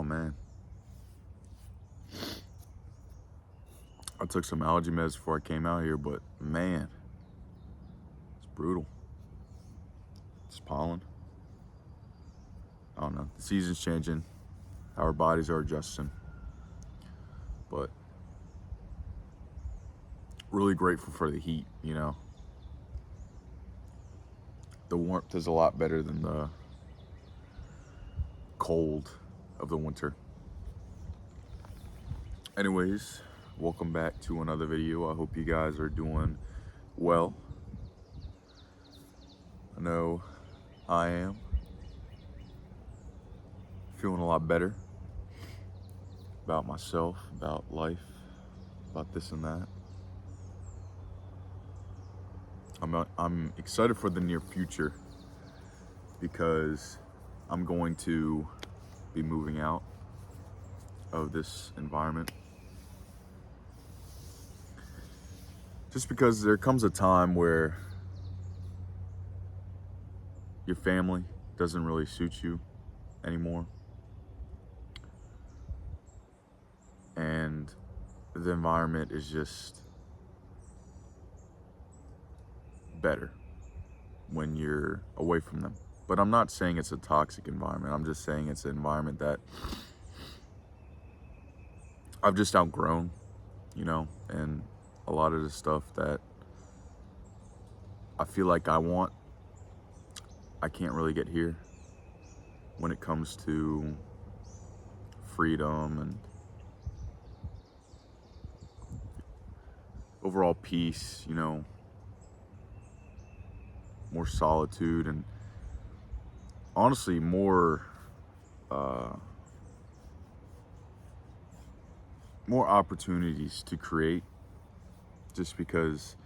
man. I took some allergy meds before I came out here, but man, it's brutal. It's pollen. I don't know. The season's changing. Our bodies are adjusting. But really grateful for the heat, you know. The warmth is a lot better than the cold of the winter. Anyways, welcome back to another video. I hope you guys are doing well. I know I am. Feeling a lot better about myself, about life, about this and that. I'm excited for the near future because I'm going to be moving out of this environment. Just because there comes a time where your family doesn't really suit you anymore. And the environment is just better when you're away from them. But I'm not saying it's a toxic environment. I'm just saying it's an environment that I've just outgrown, you know, and a lot of the stuff that I feel like I want, I can't really get here when it comes to freedom and overall peace, you know, more solitude, and honestly more opportunities to create, just because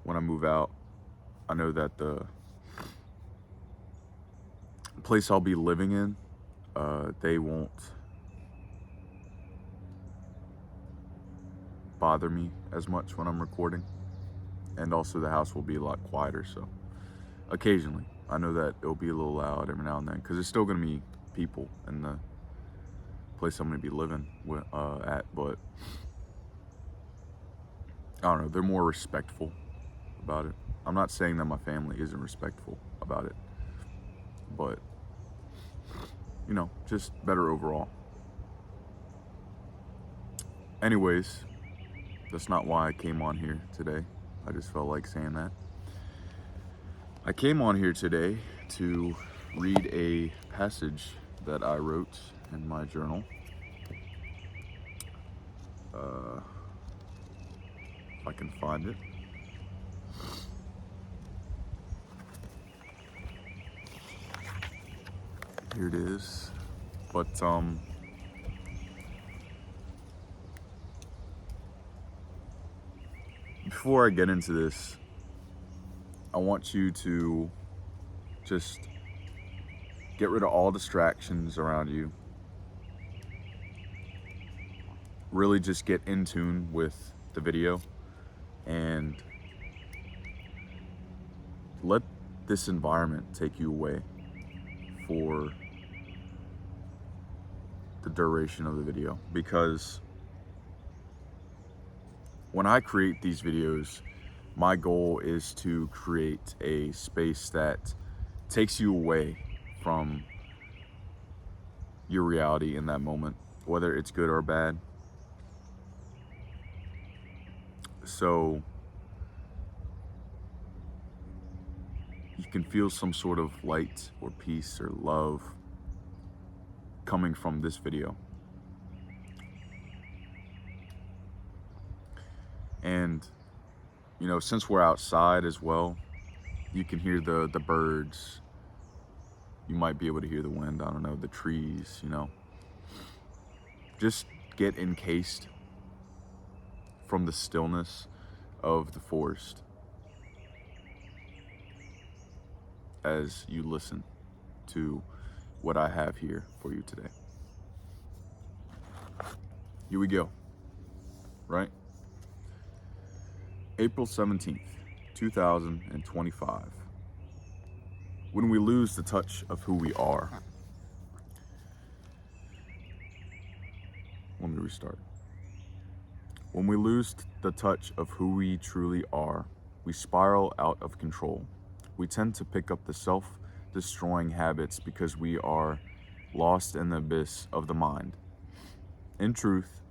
when I move out, I know that the place I'll be living in, they won't bother me as much when I'm recording, and also the house will be a lot quieter. So occasionally, I know that it'll be a little loud every now and then, because there's still gonna be people in the place I'm gonna be living at, but I don't know, they're more respectful about it. I'm not saying that my family isn't respectful about it, but you know, just better overall. Anyways, that's not why I came on here today. I just felt like saying that. I came on here today to read a passage that I wrote in my journal. If I can find it. Here it is. But before I get into this, I want you to just get rid of all distractions around you. Really just get in tune with the video and let this environment take you away for the duration of the video. Because when I create these videos, my goal is to create a space that takes you away from your reality in that moment, whether it's good or bad. So you can feel some sort of light or peace or love coming from this video. And you know, since we're outside as well, you can hear the birds. You might be able to hear the wind, I don't know, the trees, you know. Just get encased from the stillness of the forest as you listen to what I have here for you today. Here we go, right? April 17th, 2025. When we lose the touch of who we are. Let me restart. When we lose the touch of who we truly are, we spiral out of control. We tend to pick up the self-destroying habits because we are lost in the abyss of the mind. In truth,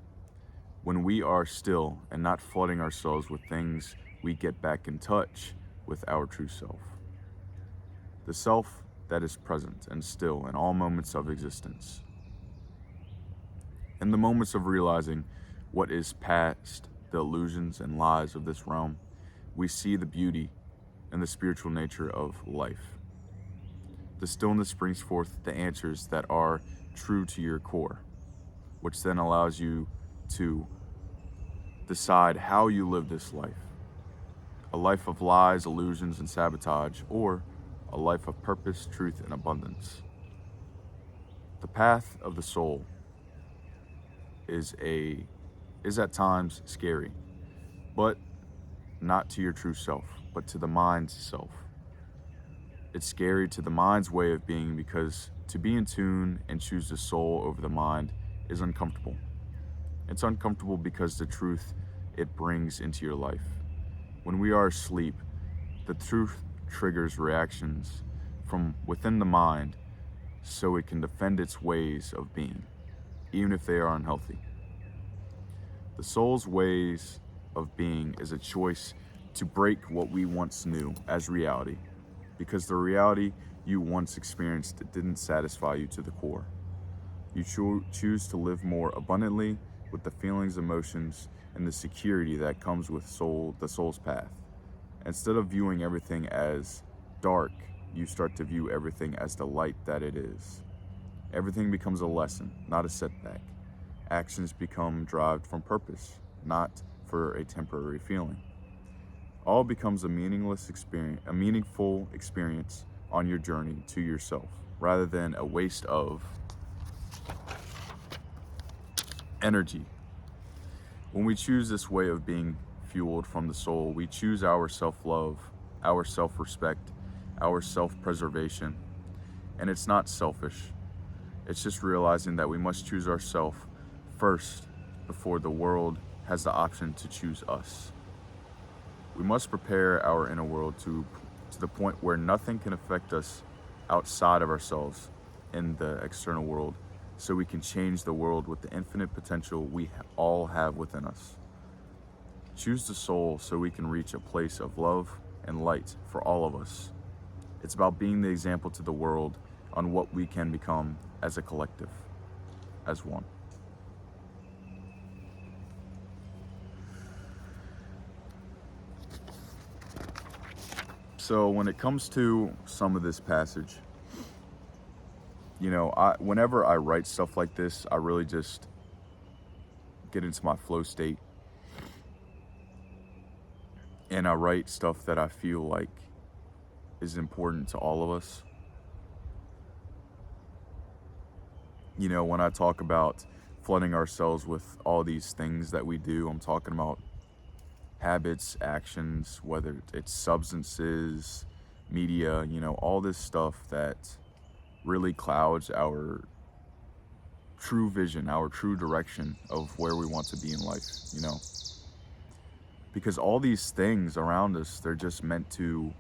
when we are still and not flooding ourselves with things, we get back in touch with our true self. The self that is present and still in all moments of existence. In the moments of realizing what is past the illusions and lies of this realm, we see the beauty and the spiritual nature of life. The stillness brings forth the answers that are true to your core, which then allows you to decide how you live this life. A life of lies, illusions, and sabotage, or a life of purpose, truth, and abundance. The path of the soul is at times scary, but not to your true self, but to the mind's self. It's scary to the mind's way of being because to be in tune and choose the soul over the mind is uncomfortable. It's uncomfortable because the truth it brings into your life. When we are asleep, the truth triggers reactions from within the mind so it can defend its ways of being, even if they are unhealthy. The soul's ways of being is a choice to break what we once knew as reality, because the reality you once experienced didn't satisfy you to the core. You choose to live more abundantly with the feelings, emotions, and the security that comes with the soul's path. Instead of viewing everything as dark, you start to view everything as the light that it is. Everything becomes a lesson, not a setback. Actions become derived from purpose, not for a temporary feeling. All becomes a meaningful experience on your journey to yourself, rather than a waste of energy. When we choose this way of being fueled from the soul, we choose our self-love, our self-respect, our self-preservation. And it's not selfish. It's just realizing that we must choose ourselves first before the world has the option to choose us. We must prepare our inner world to the point where nothing can affect us outside of ourselves in the external world, so we can change the world with the infinite potential we all have within us. Choose the soul so we can reach a place of love and light for all of us. It's about being the example to the world on what we can become as a collective, as one. So when it comes to some of this passage, whenever I write stuff like this, I really just get into my flow state. And I write stuff that I feel like is important to all of us. When I talk about flooding ourselves with all these things that we do, I'm talking about habits, actions, whether it's substances, media, all this stuff that really clouds our true vision, our true direction of where we want to be in life, Because all these things around us, they're just meant to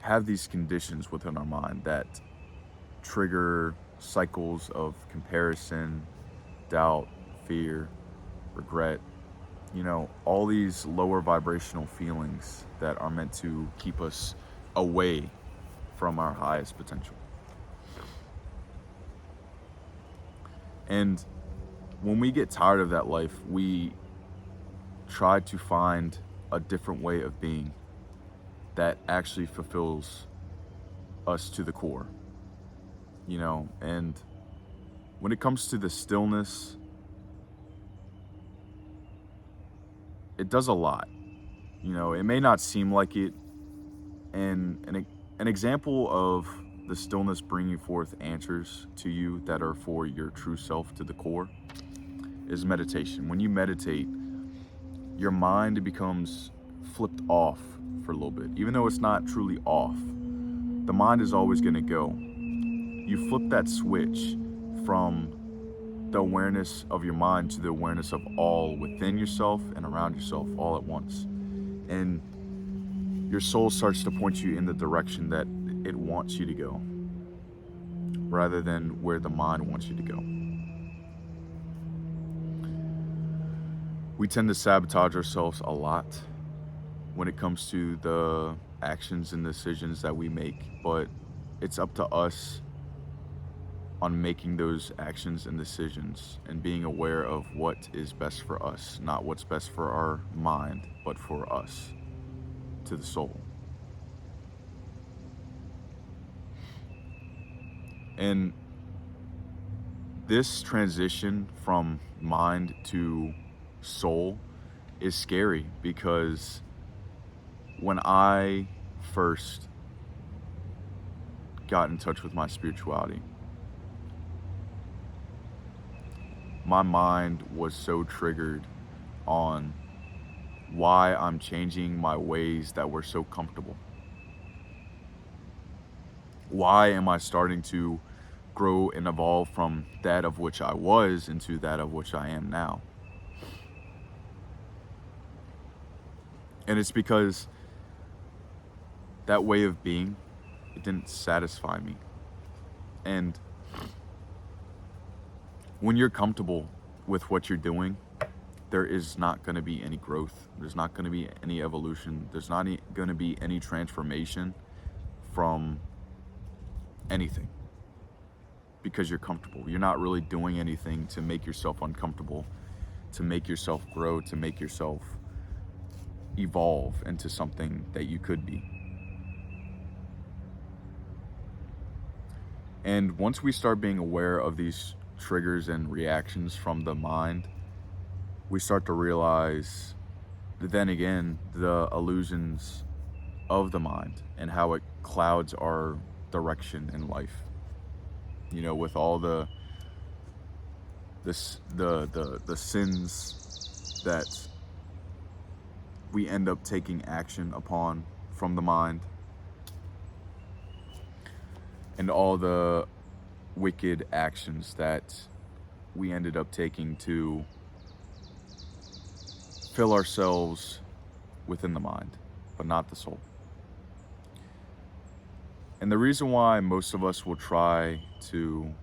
have these conditions within our mind that trigger cycles of comparison, doubt, fear, regret, all these lower vibrational feelings that are meant to keep us away from our highest potential. And when we get tired of that life, we try to find a different way of being that actually fulfills us to the core, and when it comes to the stillness, it does a lot. It may not seem like it, and an example of the stillness bringing forth answers to you that are for your true self to the core is meditation. When you meditate, your mind becomes flipped off for a little bit. Even though it's not truly off, the mind is always going to go. You flip that switch from the awareness of your mind to the awareness of all within yourself and around yourself all at once. And your soul starts to point you in the direction that it wants you to go, rather than where the mind wants you to go. We tend to sabotage ourselves a lot when it comes to the actions and decisions that we make, but it's up to us on making those actions and decisions and being aware of what is best for us, not what's best for our mind, but for us, to the soul. And this transition from mind to soul is scary, because when I first got in touch with my spirituality, my mind was so triggered on why I'm changing my ways that were so comfortable. Why am I starting to grow and evolve from that of which I was into that of which I am now? And it's because that way of being, it didn't satisfy me. And when you're comfortable with what you're doing, there is not going to be any growth. There's not going to be any evolution. There's not going to be any transformation from anything, because you're comfortable. You're not really doing anything to make yourself uncomfortable, to make yourself grow, to make yourself evolve into something that you could be. And once we start being aware of these triggers and reactions from the mind, we start to realize, then again, the illusions of the mind and how it clouds our direction in life. You know, with all the sins that we end up taking action upon from the mind, and all the wicked actions that we ended up taking to fill ourselves within the mind, but not the soul. And the reason why most of us will try to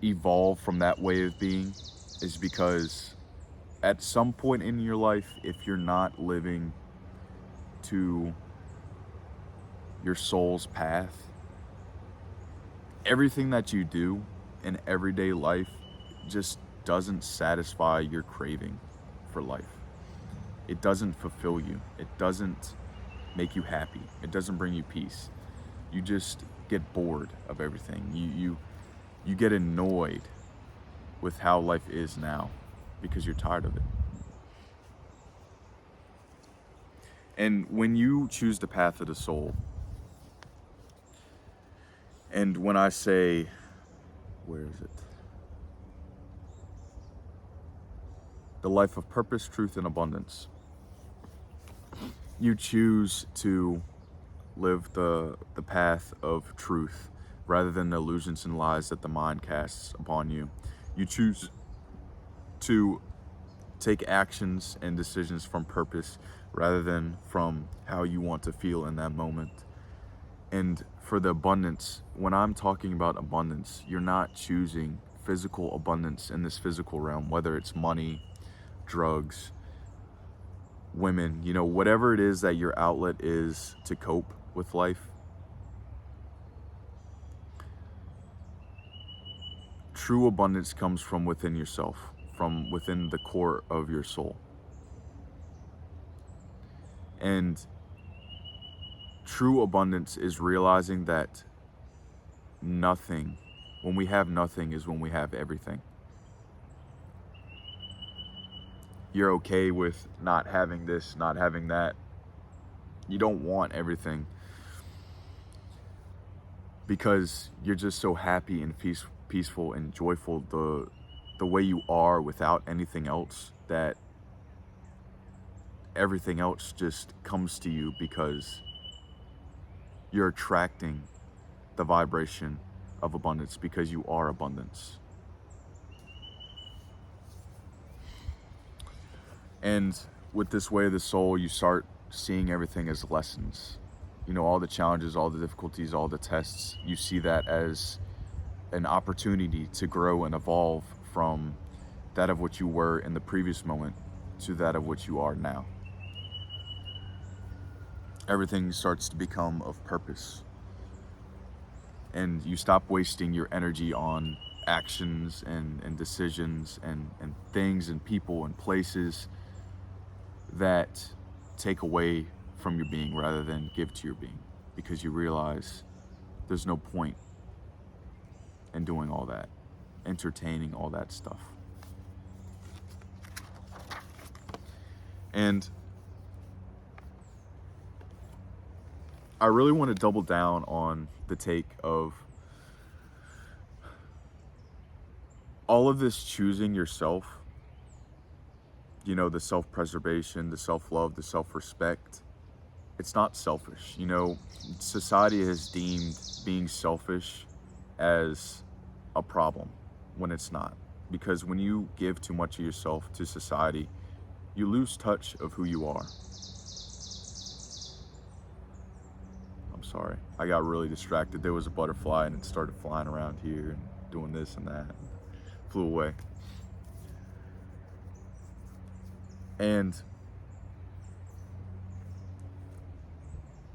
evolve from that way of being is because at some point in your life, if you're not living to your soul's path, everything that you do in everyday life just doesn't satisfy your craving for life. It doesn't fulfill you. It doesn't make you happy. It doesn't bring you peace. You just get bored of everything. You get annoyed with how life is now because you're tired of it. And when you choose the path of the soul, and when I say, where is it? The life of purpose, truth, and abundance. You choose to live the path of truth rather than the illusions and lies that the mind casts upon you. You choose to take actions and decisions from purpose rather than from how you want to feel in that moment. And for the abundance, when I'm talking about abundance, you're not choosing physical abundance in this physical realm, whether it's money, drugs, women, you know, whatever it is that your outlet is to cope with life. True abundance comes from within yourself, from within the core of your soul. And true abundance is realizing that nothing, when we have nothing, is when we have everything. You're okay with not having this, not having that. You don't want everything because you're just so happy and peaceful and joyful the way you are without anything else, that everything else just comes to you because you're attracting the vibration of abundance, because you are abundance. And with this way of the soul, you start seeing everything as lessons. You know, all the challenges, all the difficulties, all the tests, you see that as an opportunity to grow and evolve from that of what you were in the previous moment to that of what you are now. Everything starts to become of purpose. And you stop wasting your energy on actions and decisions and things and people and places that take away from your being rather than give to your being, because you realize there's no point in doing all that, entertaining all that stuff. And I really want to double down on the take of all of this choosing yourself, you know, the self-preservation, the self-love, the self-respect. It's not selfish. You know, society has deemed being selfish as a problem when it's not. Because when you give too much of yourself to society, you lose touch of who you are. I'm sorry, I got really distracted. There was a butterfly and it started flying around here and doing this and that, and flew away. And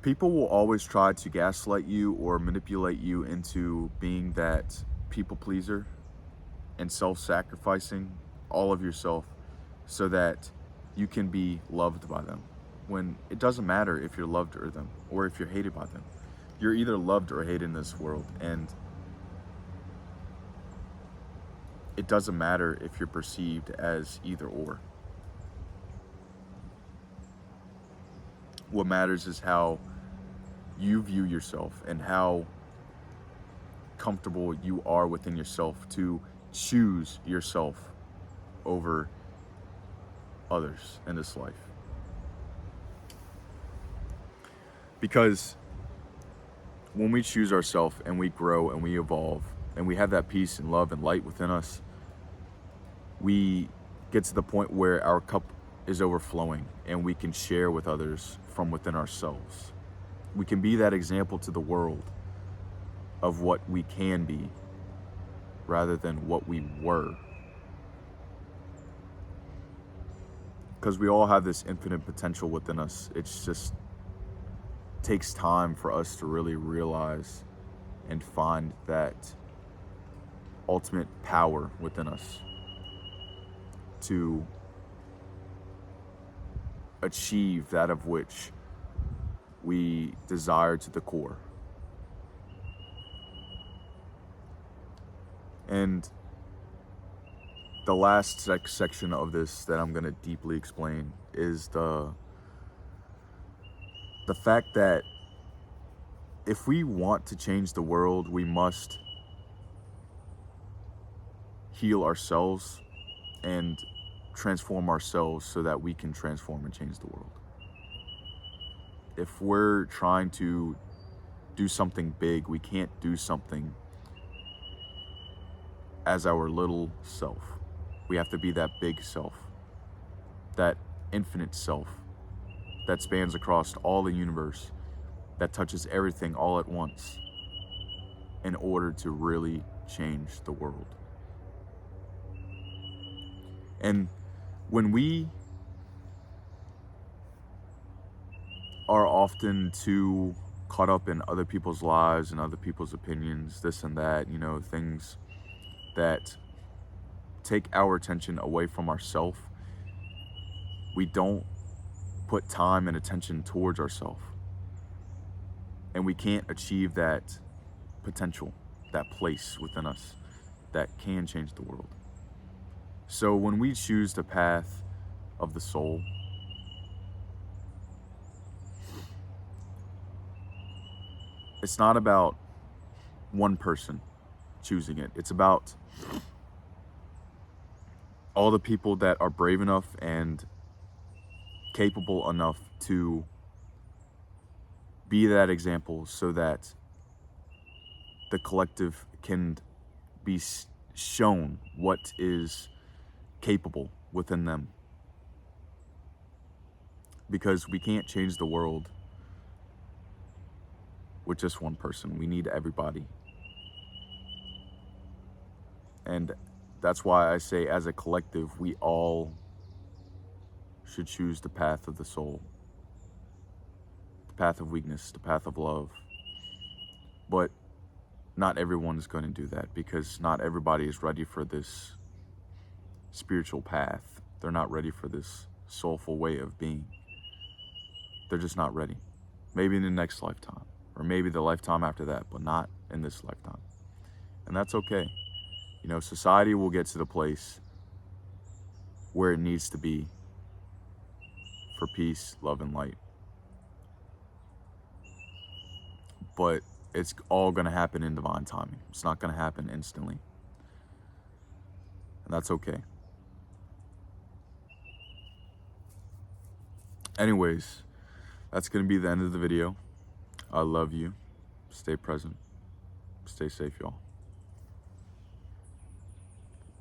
people will always try to gaslight you or manipulate you into being that people pleaser and self-sacrificing all of yourself so that you can be loved by them, when it doesn't matter if you're loved or them or if you're hated by them. You're either loved or hated in this world, and it doesn't matter if you're perceived as either or. What matters is how you view yourself and how comfortable you are within yourself to choose yourself over others in this life. Because when we choose ourselves and we grow and we evolve and we have that peace and love and light within us, we get to the point where our cup is overflowing and we can share with others from within ourselves. We can be that example to the world of what we can be rather than what we were. Because we all have this infinite potential within us. It's just takes time for us to really realize and find that ultimate power within us to achieve that of which we desire to the core. And the last section of this that I'm going to deeply explain is the fact that if we want to change the world, we must heal ourselves and transform ourselves so that we can transform and change the world. If we're trying to do something big, we can't do something as our little self. We have to be that big self, that infinite self that spans across all the universe, that touches everything all at once in order to really change the world. And when we are often too caught up in other people's lives and other people's opinions, this and that, you know, things that take our attention away from ourselves, we don't put time and attention towards ourselves. And we can't achieve that potential, that place within us that can change the world. So when we choose the path of the soul, it's not about one person choosing it. It's about all the people that are brave enough and capable enough to be that example so that the collective can be shown what is capable within them. Because we can't change the world with just one person. We need everybody. And that's why I say, as a collective, we all should choose the path of the soul, the path of weakness, the path of love. But not everyone is going to do that, because not everybody is ready for this spiritual path. They're not ready for this soulful way of being. They're just not ready. Maybe in the next lifetime, or maybe the lifetime after that, but not in this lifetime. And that's okay. You know, society will get to the place where it needs to be for peace, love, and light. But it's all going to happen in divine timing. It's not going to happen instantly. And that's okay. Anyways, that's going to be the end of the video. I love you. Stay present. Stay safe, y'all.